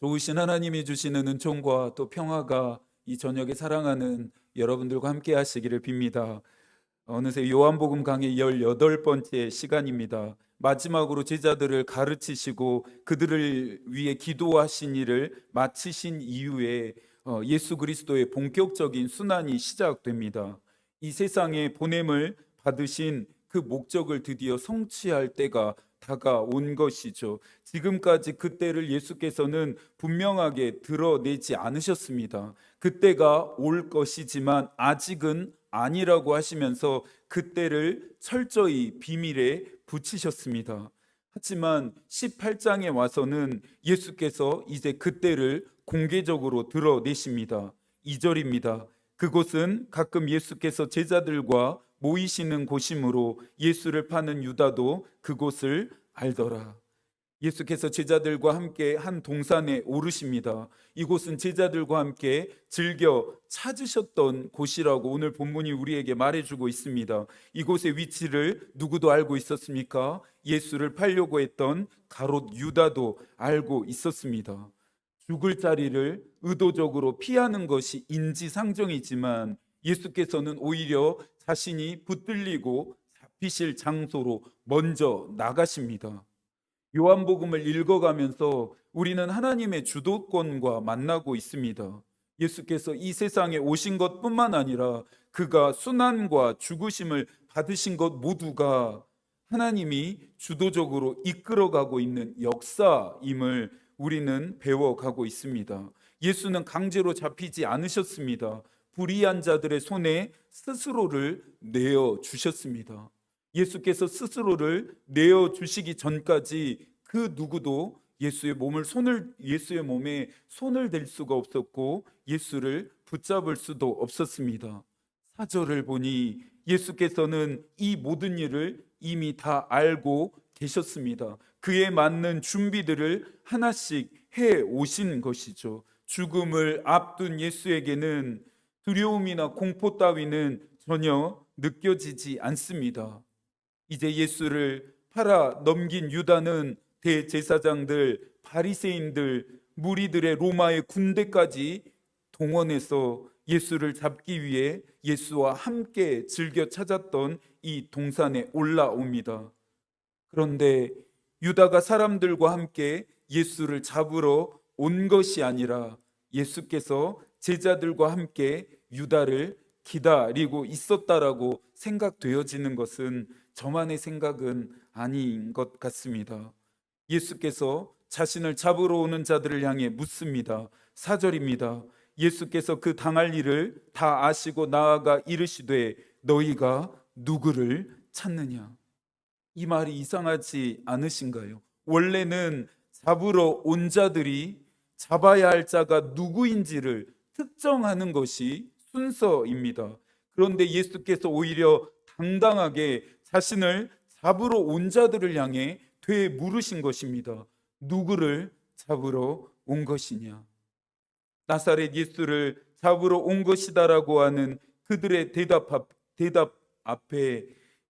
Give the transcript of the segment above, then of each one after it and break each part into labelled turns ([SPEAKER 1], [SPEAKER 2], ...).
[SPEAKER 1] 좋으신 하나님이 주시는 은총과 또 평화가 이 저녁에 사랑하는 여러분들과 함께 하시기를 빕니다. 어느새 요한복음 강의 18번째 시간입니다. 마지막으로 제자들을 가르치시고 그들을 위해 기도하신 일을 마치신 이후에 예수 그리스도의 본격적인 순환이 시작됩니다. 이 세상에 보냄을 받으신 그 목적을 드디어 성취할 때가 다가온 것이죠. 지금까지 그때를 예수께서는 분명하게 드러내지 않으셨습니다. 그때가 올 것이지만 아직은 아니라고 하시면서 그때를 철저히 비밀에 붙이셨습니다. 하지만 18장에 와서는 예수께서 이제 그때를 공개적으로 드러내십니다. 2절입니다. 그곳은 가끔 예수께서 제자들과 모이시는 곳이므로 예수를 파는 유다도 그곳을 알더라. 예수께서 제자들과 함께 한 동산에 오르십니다. 이곳은 제자들과 함께 즐겨 찾으셨던 곳이라고 오늘 본문이 우리에게 말해주고 있습니다. 이곳의 위치를 누구도 알고 있었습니까? 예수를 팔려고 했던 가롯 유다도 알고 있었습니다. 죽을 자리를 의도적으로 피하는 것이 인지상정이지만 예수께서는 오히려 자신이 붙들리고 잡히실 장소로 먼저 나가십니다. 요한복음을 읽어가면서 우리는 하나님의 주도권과 만나고 있습니다. 예수께서 이 세상에 오신 것뿐만 아니라 그가 순환과 죽으심을 받으신 것 모두가 하나님이 주도적으로 이끌어가고 있는 역사임을 우리는 배워가고 있습니다. 예수는 강제로 잡히지 않으셨습니다. 불의한 자들의 손에 스스로를 내어 주셨습니다. 예수께서 스스로를 내어 주시기 전까지 그 누구도 예수의 몸에 손을 댈 수가 없었고 예수를 붙잡을 수도 없었습니다. 사절을 보니 예수께서는 이 모든 일을 이미 다 알고 계셨습니다. 그에 맞는 준비들을 하나씩 해 오신 것이죠. 죽음을 앞둔 예수에게는 두려움이나 공포 따위는 전혀 느껴지지 않습니다. 이제 예수를 팔아 넘긴 유다는 대제사장들, 바리새인들, 무리들의 로마의 군대까지 동원해서 예수를 잡기 위해 예수와 함께 즐겨 찾았던 이 동산에 올라옵니다. 그런데 유다가 사람들과 함께 예수를 잡으러 온 것이 아니라 예수께서 제자들과 함께 유다를 기다리고 있었다라고 생각되어지는 것은 저만의 생각은 아닌 것 같습니다. 예수께서 자신을 잡으러 오는 자들을 향해 묻습니다. 4절입니다. 예수께서 그 당할 일을 다 아시고 나아가 이르시되 너희가 누구를 찾느냐? 이 말이 이상하지 않으신가요? 원래는 잡으러 온 자들이 잡아야 할 자가 누구인지를 특정하는 것이 순서입니다. 그런데 예수께서 오히려 당당하게 자신을 잡으러 온 자들을 향해 되물으신 것입니다. 누구를 잡으러 온 것이냐? 나사렛 예수를 잡으러 온 것이다라고 하는 그들의 대답 앞에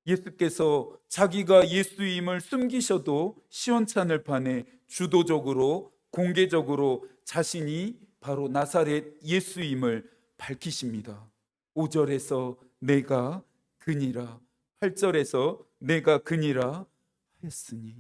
[SPEAKER 1] 예수께서 자기가 예수임을 숨기셔도 시원찮을 판에 주도적으로 공개적으로 자신이 바로 나사렛 예수임을 밝히십니다. 5절에서 내가 그니라, 8절에서 내가 그니라 하였으니.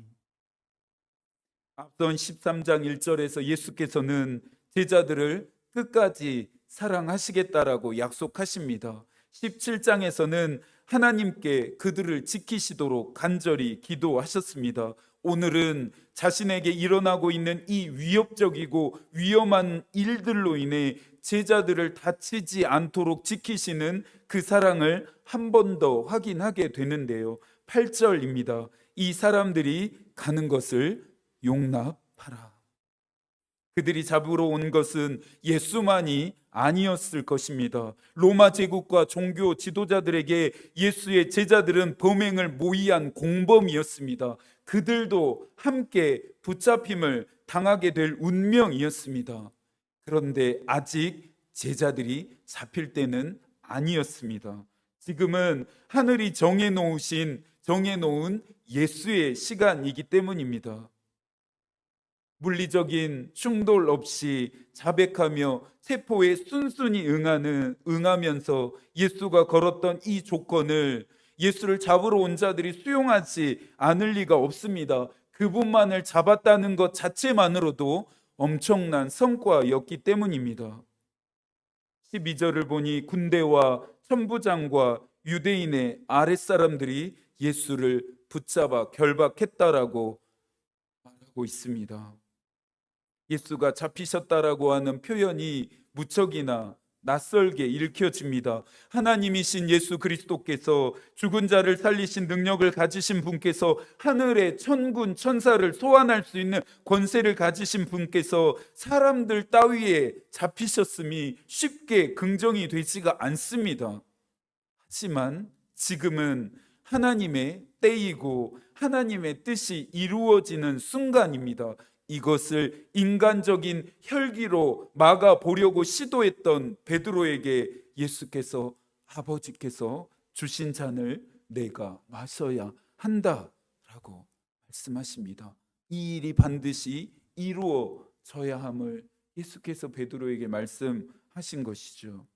[SPEAKER 1] 앞선 13장 1절에서 예수께서는 제자들을 끝까지 사랑하시겠다라고 약속하십니다. 17장에서는 하나님께 그들을 지키시도록 간절히 기도하셨습니다. 오늘은 자신에게 일어나고 있는 이 위협적이고 위험한 일들로 인해 제자들을 다치지 않도록 지키시는 그 사랑을 한 번 더 확인하게 되는데요. 8절입니다. 이 사람들이 가는 것을 용납하라. 그들이 잡으러 온 것은 예수만이 아니었을 것입니다. 로마 제국과 종교 지도자들에게 예수의 제자들은 범행을 모의한 공범이었습니다. 그들도 함께 붙잡힘을 당하게 될 운명이었습니다. 그런데 아직 제자들이 잡힐 때는 아니었습니다. 지금은 하늘이 정해놓은 예수의 시간이기 때문입니다. 물리적인 충돌 없이 자백하며 세포에 순순히 응하면서 예수가 걸었던 이 조건을 예수를 잡으러 온 자들이 수용하지 않을 리가 없습니다. 그분만을 잡았다는 것 자체만으로도 엄청난 성과였기 때문입니다. 12절을 보니 군대와 천부장과 유대인의 아랫사람들이 예수를 붙잡아 결박했다라고 말하고 있습니다. 예수가 잡히셨다라고 하는 표현이 무척이나 낯설게 읽혀집니다. 하나님이신 예수 그리스도께서 죽은 자를 살리신 능력을 가지신 분께서 하늘의 천군 천사를 소환할 수 있는 권세를 가지신 분께서 사람들 따위에 잡히셨음이 쉽게 긍정이 되지가 않습니다. 하지만 지금은 하나님의 때이고 하나님의 뜻이 이루어지는 순간입니다. 이것을 인간적인 혈기로 막아보려고 시도했던 베드로에게 예수께서, 아버지께서 주신 잔을 내가 마셔야 한다라고 말씀하십니다. 이 일이 반드시 이루어져야 함을 예수께서 베드로에게 말씀하신 것이죠.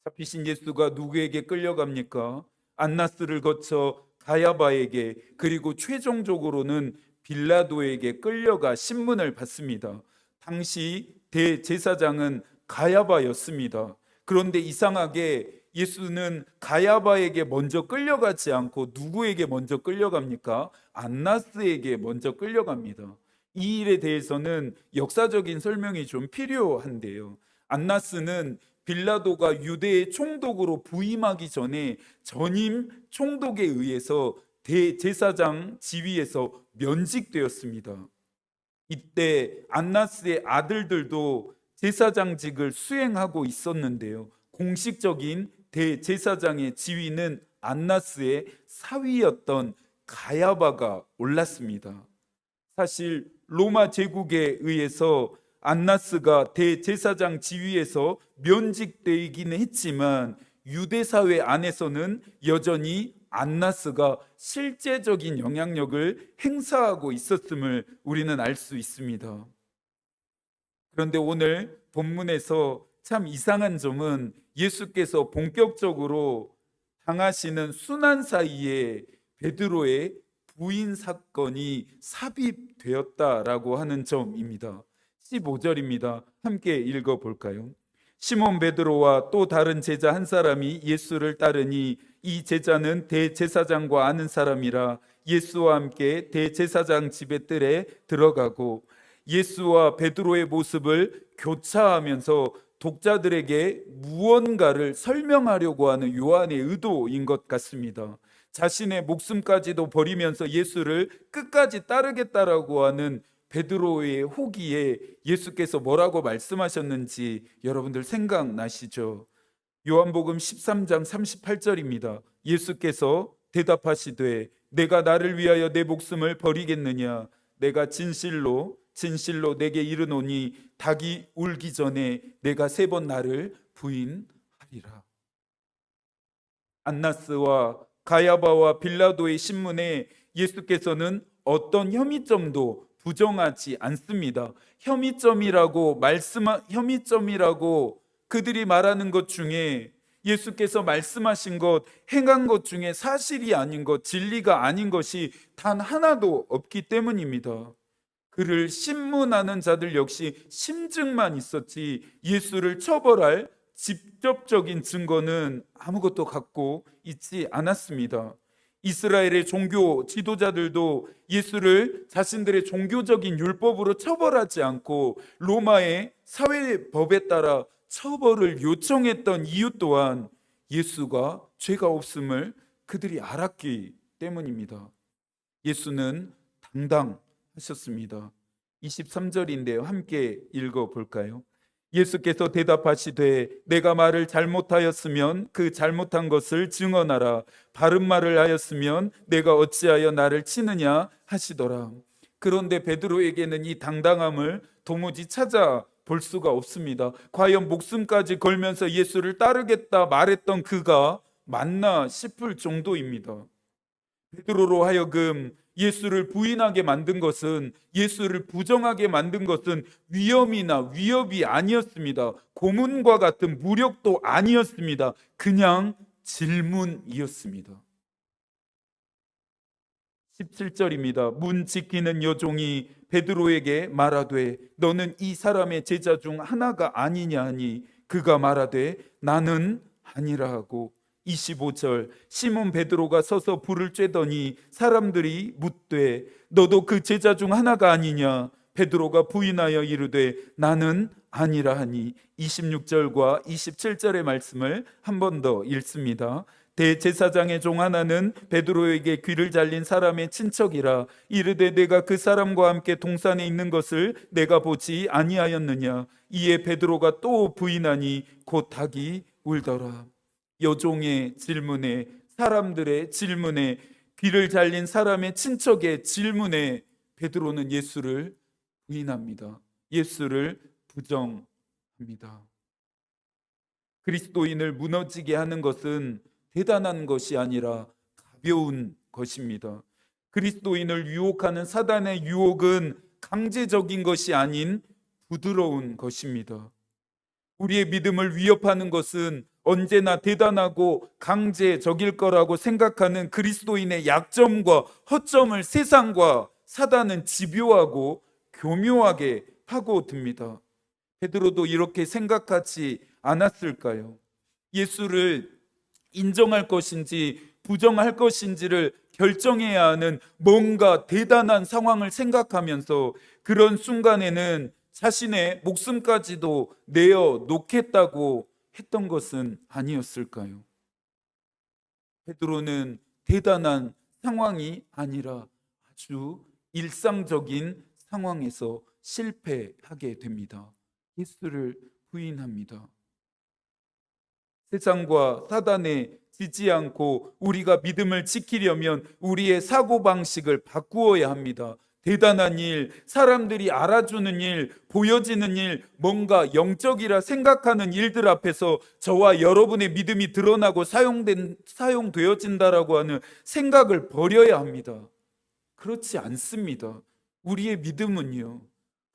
[SPEAKER 1] 잡히신 예수가 누구에게 끌려갑니까? 안나스를 거쳐 가야바에게, 그리고 최종적으로는 빌라도에게 끌려가 신문을 받습니다. 당시 대제사장은 가야바였습니다. 그런데 이상하게 예수는 가야바에게 먼저 끌려가지 않고 누구에게 먼저 끌려갑니까? 안나스에게 먼저 끌려갑니다. 이 일에 대해서는 역사적인 설명이 좀 필요한데요. 안나스는 빌라도가 유대의 총독으로 부임하기 전에 전임 총독에 의해서 대제사장 지위에서 면직되었습니다. 이때 안나스의 아들들도 제사장직을 수행하고 있었는데요. 공식적인 대제사장의 지위는 안나스의 사위였던 가야바가 올랐습니다. 사실 로마 제국에 의해서 안나스가 대제사장 지위에서 면직되기는 했지만 유대 사회 안에서는 여전히 안나스가 실제적인 영향력을 행사하고 있었음을 우리는 알 수 있습니다. 그런데 오늘 본문에서 참 이상한 점은 예수께서 본격적으로 당하시는 순환 사이에 베드로의 부인 사건이 삽입되었다라고 하는 점입니다. 15절입니다. 함께 읽어볼까요? 시몬 베드로와 또 다른 제자 한 사람이 예수를 따르니 이 제자는 대제사장과 아는 사람이라 예수와 함께 대제사장 집의 뜰에 들어가고 예수와 베드로의 모습을 교차하면서 독자들에게 무언가를 설명하려고 하는 요한의 의도인 것 같습니다. 자신의 목숨까지도 버리면서 예수를 끝까지 따르겠다라고 하는 베드로의 호기에 예수께서 뭐라고 말씀하셨는지 여러분들 생각나시죠? 요한복음 13장 38절입니다. 예수께서 대답하시되 내가 나를 위하여 내 목숨을 버리겠느냐? 내가 진실로 내게 이르노니 닭이 울기 전에 내가 3번 나를 부인하리라. 안나스와 가야바와 빌라도의 신문에 예수께서는 어떤 혐의점도 부정하지 않습니다. 혐의점이라고 그들이 말하는 것 중에 예수께서 말씀하신 것, 행한 것 중에 사실이 아닌 것, 진리가 아닌 것이 단 하나도 없기 때문입니다. 그를 신문하는 자들 역시 심증만 있었지 예수를 처벌할 직접적인 증거는 아무것도 갖고 있지 않았습니다. 이스라엘의 종교 지도자들도 예수를 자신들의 종교적인 율법으로 처벌하지 않고 로마의 사회법에 따라 처벌을 요청했던 이유 또한 예수가 죄가 없음을 그들이 알았기 때문입니다. 예수는 당당하셨습니다. 23절인데요. 함께 읽어볼까요? 예수께서 대답하시되 내가 말을 잘못하였으면 그 잘못한 것을 증언하라. 바른 말을 하였으면 내가 어찌하여 나를 치느냐 하시더라. 그런데 베드로에게는 이 당당함을 도무지 찾아볼 수가 없습니다. 과연 목숨까지 걸면서 예수를 따르겠다 말했던 그가 맞나 싶을 정도입니다. 베드로로 하여금 예수를 부인하게 만든 것은, 예수를 부정하게 만든 것은 위험이나 위협이 아니었습니다. 고문과 같은 무력도 아니었습니다. 그냥 질문이었습니다. 17절입니다. 문 지키는 여종이 베드로에게 말하되 너는 이 사람의 제자 중 하나가 아니냐 하니 그가 말하되 나는 아니라 하고, 25절 시몬 베드로가 서서 불을 쬐더니 사람들이 묻되 너도 그 제자 중 하나가 아니냐? 베드로가 부인하여 이르되 나는 아니라 하니, 26절과 27절의 말씀을 한 번 더 읽습니다. 대제사장의 종 하나는 베드로에게 귀를 잘린 사람의 친척이라 이르되 내가 그 사람과 함께 동산에 있는 것을 내가 보지 아니하였느냐? 이에 베드로가 또 부인하니 곧 닭이 울더라. 여종의 질문에, 사람들의 질문에, 귀를 잘린 사람의 친척의 질문에 베드로는 예수를 부인합니다. 예수를 부정합니다. 그리스도인을 무너지게 하는 것은 대단한 것이 아니라 가벼운 것입니다. 그리스도인을 유혹하는 사단의 유혹은 강제적인 것이 아닌 부드러운 것입니다. 우리의 믿음을 위협하는 것은 언제나 대단하고 강제적일 거라고 생각하는 그리스도인의 약점과 허점을 세상과 사단은 집요하고 교묘하게 파고듭니다. 베드로도 이렇게 생각하지 않았을까요? 예수를 인정할 것인지 부정할 것인지를 결정해야 하는 뭔가 대단한 상황을 생각하면서 그런 순간에는 자신의 목숨까지도 내어 놓겠다고 했던 것은 아니었을까요? 베드로는 대단한 상황이 아니라 아주 일상적인 상황에서 실패하게 됩니다. 예수를 부인합니다. 세상과 사단에 지지 않고 우리가 믿음을 지키려면 우리의 사고방식을 바꾸어야 합니다. 대단한 일, 사람들이 알아주는 일, 보여지는 일, 뭔가 영적이라 생각하는 일들 앞에서 저와 여러분의 믿음이 드러나고 사용되어진다라고 하는 생각을 버려야 합니다. 그렇지 않습니다. 우리의 믿음은요,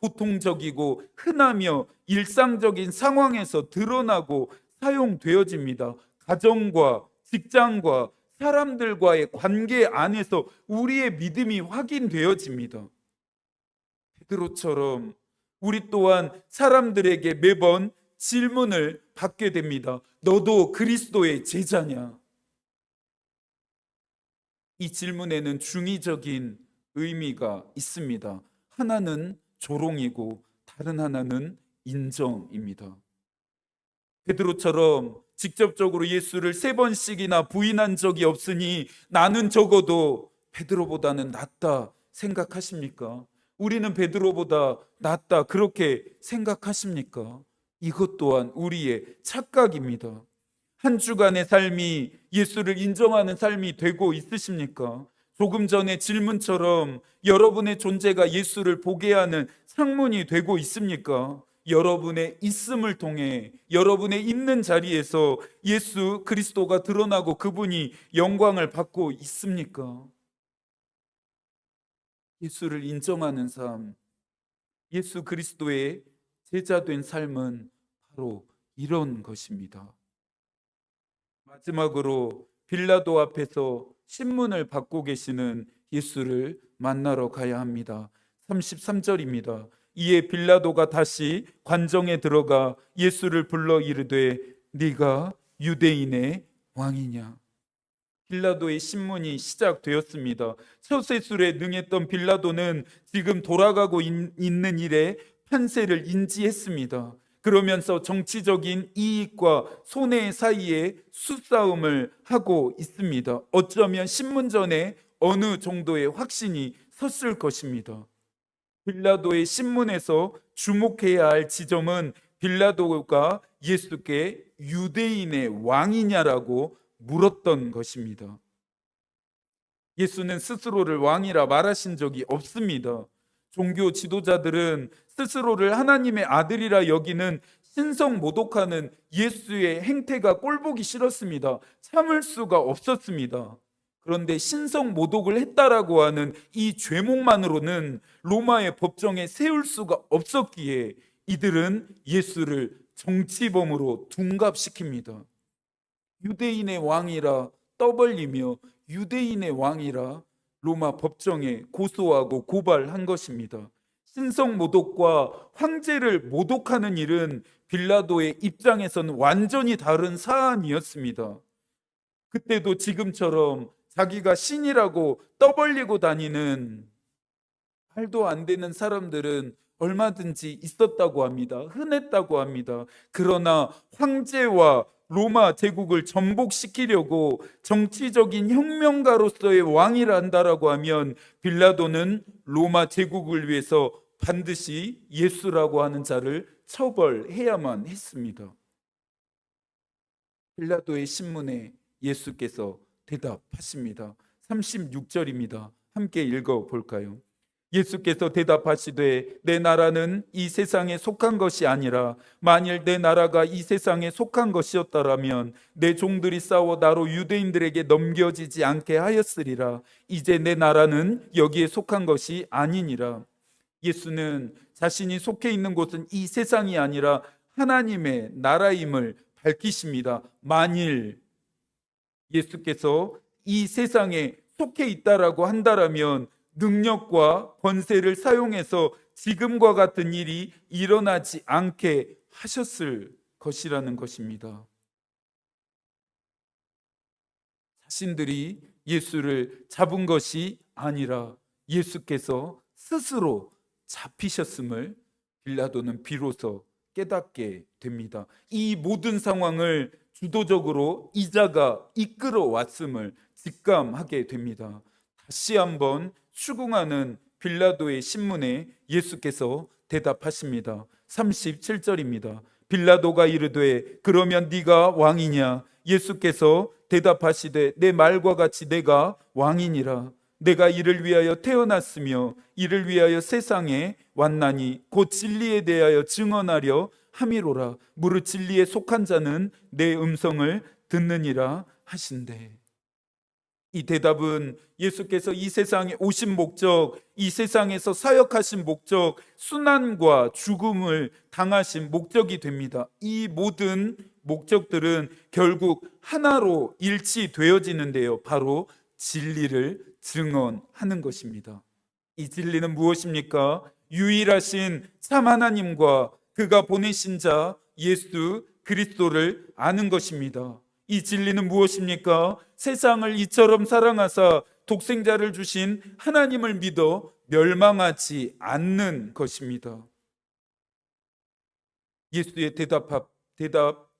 [SPEAKER 1] 보통적이고 흔하며 일상적인 상황에서 드러나고 사용되어집니다. 가정과 직장과 사람들과의 관계 안에서 우리의 믿음이 확인되어집니다. 베드로처럼 우리 또한 사람들에게 매번 질문을 받게 됩니다. 너도 그리스도의 제자냐? 이 질문에는 중의적인 의미가 있습니다. 하나는 조롱이고 다른 하나는 인정입니다. 베드로처럼 직접적으로 예수를 3번씩이나 부인한 적이 없으니 나는 적어도 베드로보다는 낫다 생각하십니까? 우리는 베드로보다 낫다 그렇게 생각하십니까? 이것 또한 우리의 착각입니다. 한 주간의 삶이 예수를 인정하는 삶이 되고 있으십니까? 조금 전의 질문처럼 여러분의 존재가 예수를 보게 하는 창문이 되고 있습니까? 여러분의 있음을 통해 여러분의 있는 자리에서 예수 그리스도가 드러나고 그분이 영광을 받고 있습니까? 예수를 인정하는 삶, 예수 그리스도의 제자된 삶은 바로 이런 것입니다. 마지막으로 빌라도 앞에서 신문을 받고 계시는 예수를 만나러 가야 합니다. 33절입니다. 이에 빌라도가 다시 관정에 들어가 예수를 불러 이르되 네가 유대인의 왕이냐? 빌라도의 신문이 시작되었습니다. 처세술에 능했던 빌라도는 지금 돌아가고 있는 일에 판세를 인지했습니다. 그러면서 정치적인 이익과 손해 사이에 수싸움을 하고 있습니다. 어쩌면 신문전에 어느 정도의 확신이 섰을 것입니다. 빌라도의 신문에서 주목해야 할 지점은 빌라도가 예수께 유대인의 왕이냐라고 물었던 것입니다. 예수는 스스로를 왕이라 말하신 적이 없습니다. 종교 지도자들은 스스로를 하나님의 아들이라 여기는 신성 모독하는 예수의 행태가 꼴보기 싫었습니다. 참을 수가 없었습니다. 그런데 신성 모독을 했다라고 하는 이 죄목만으로는 로마의 법정에 세울 수가 없었기에 이들은 예수를 정치범으로 둔갑시킵니다. 유대인의 왕이라 떠벌리며 유대인의 왕이라 로마 법정에 고소하고 고발한 것입니다. 신성 모독과 황제를 모독하는 일은 빌라도의 입장에서는 완전히 다른 사안이었습니다. 그때도 지금처럼 자기가 신이라고 떠벌리고 다니는 말도 안 되는 사람들은 얼마든지 있었다고 합니다. 흔했다고 합니다. 그러나 황제와 로마 제국을 전복시키려고 정치적인 혁명가로서의 왕이라 한다라고 하면 빌라도는 로마 제국을 위해서 반드시 예수라고 하는 자를 처벌해야만 했습니다. 빌라도의 신문에 예수께서 대답하십니다. 36절입니다. 함께 읽어 볼까요? 예수께서 대답하시되 내 나라는 이 세상에 속한 것이 아니라 만일 내 나라가 이 세상에 속한 것이었다라면 내 종들이 싸워 나로 유대인들에게 넘겨지지 않게 하였으리라. 이제 내 나라는 여기에 속한 것이 아니니라. 예수는 자신이 속해 있는 곳은 이 세상이 아니라 하나님의 나라임을 밝히십니다. 만일 예수께서 이 세상에 속해 있다라고 한다라면 능력과 권세를 사용해서 지금과 같은 일이 일어나지 않게 하셨을 것이라는 것입니다. 자신들이 예수를 잡은 것이 아니라 예수께서 스스로 잡히셨음을 빌라도는 비로소 깨닫게 됩니다. 이 모든 상황을 주도적으로 이자가 이끌어 왔음을 직감하게 됩니다. 다시 한번 추궁하는 빌라도의 신문에 예수께서 대답하십니다. 37절입니다. 빌라도가 이르되 그러면 네가 왕이냐? 예수께서 대답하시되 내 말과 같이 내가 왕이니라. 내가 이를 위하여 태어났으며 이를 위하여 세상에 왔나니 곧 진리에 대하여 증언하려 함이로라. 무릇 진리에 속한 자는 내 음성을 듣느니라 하신대. 이 대답은 예수께서 이 세상에 오신 목적, 이 세상에서 사역하신 목적, 순환과 죽음을 당하신 목적이 됩니다. 이 모든 목적들은 결국 하나로 일치되어지는데요. 바로 진리를 증언하는 것입니다. 이 진리는 무엇입니까? 유일하신 참 하나님과 그가 보내신 자 예수 그리스도를 아는 것입니다. 이 진리는 무엇입니까? 세상을 이처럼 사랑하사 독생자를 주신 하나님을 믿어 멸망하지 않는 것입니다. 예수의 대답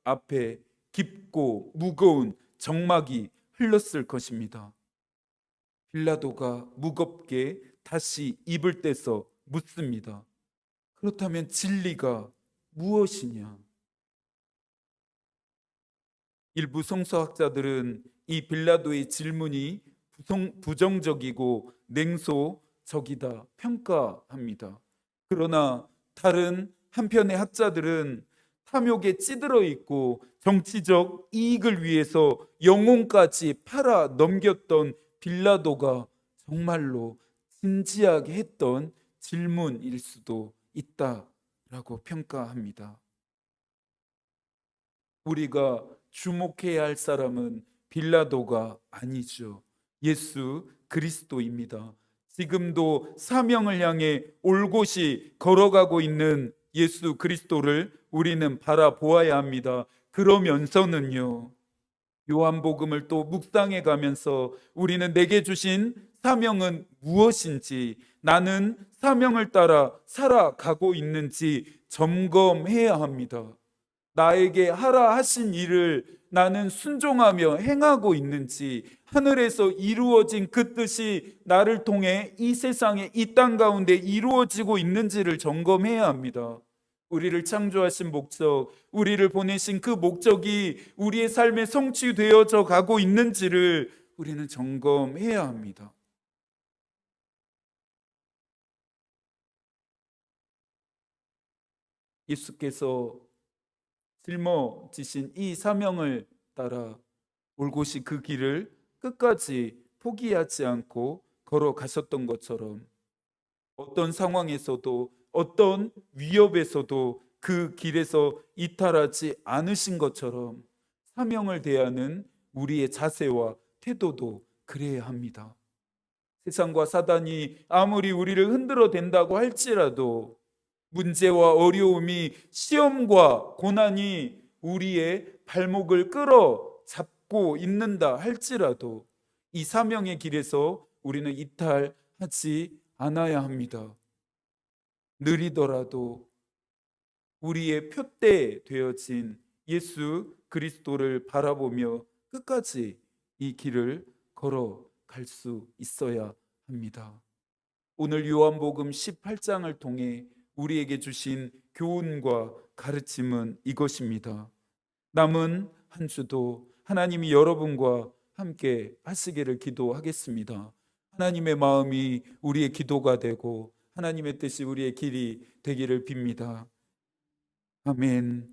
[SPEAKER 1] 앞에 깊고 무거운 정막이 흘렀을 것입니다. 빌라도가 무겁게 다시 입을 떼서 묻습니다. 그렇다면 진리가 무엇이냐? 일부 성서학자들은 이 빌라도의 질문이 부정적이고 냉소적이다 평가합니다. 그러나 다른 한편의 학자들은 탐욕에 찌들어 있고 정치적 이익을 위해서 영혼까지 팔아 넘겼던 빌라도가 정말로 진지하게 했던 질문일 수도 있다라고 평가합니다. 우리가 주목해야 할 사람은 빌라도가 아니죠. 예수 그리스도입니다. 지금도 사명을 향해 올곧이 걸어가고 있는 예수 그리스도를 우리는 바라보아야 합니다. 그러면서는요, 요한복음을 또 묵상해 가면서 우리는 내게 주신 사명은 무엇인지, 나는 사명을 따라 살아가고 있는지 점검해야 합니다. 나에게 하라 하신 일을 나는 순종하며 행하고 있는지, 하늘에서 이루어진 그 뜻이 나를 통해 이 세상에 이 땅 가운데 이루어지고 있는지를 점검해야 합니다. 우리를 창조하신 목적, 우리를 보내신 그 목적이 우리의 삶에 성취되어져 가고 있는지를 우리는 점검해야 합니다. 예수께서 짊어지신 이 사명을 따라 올곧이 그 길을 끝까지 포기하지 않고 걸어가셨던 것처럼 어떤 상황에서도 어떤 위협에서도 그 길에서 이탈하지 않으신 것처럼 사명을 대하는 우리의 자세와 태도도 그래야 합니다. 세상과 사단이 아무리 우리를 흔들어 댄다고 할지라도 문제와 어려움이 시험과 고난이 우리의 발목을 끌어 잡고 있는다 할지라도 이 사명의 길에서 우리는 이탈하지 않아야 합니다. 느리더라도 우리의 표대 되어진 예수 그리스도를 바라보며 끝까지 이 길을 걸어갈 수 있어야 합니다. 오늘 요한복음 18장을 통해 우리에게 주신 교훈과 가르침은 이것입니다. 남은 한 주도 하나님이 여러분과 함께 하시기를 기도하겠습니다. 하나님의 마음이 우리의 기도가 되고 하나님의 뜻이 우리의 길이 되기를 빕니다. 아멘.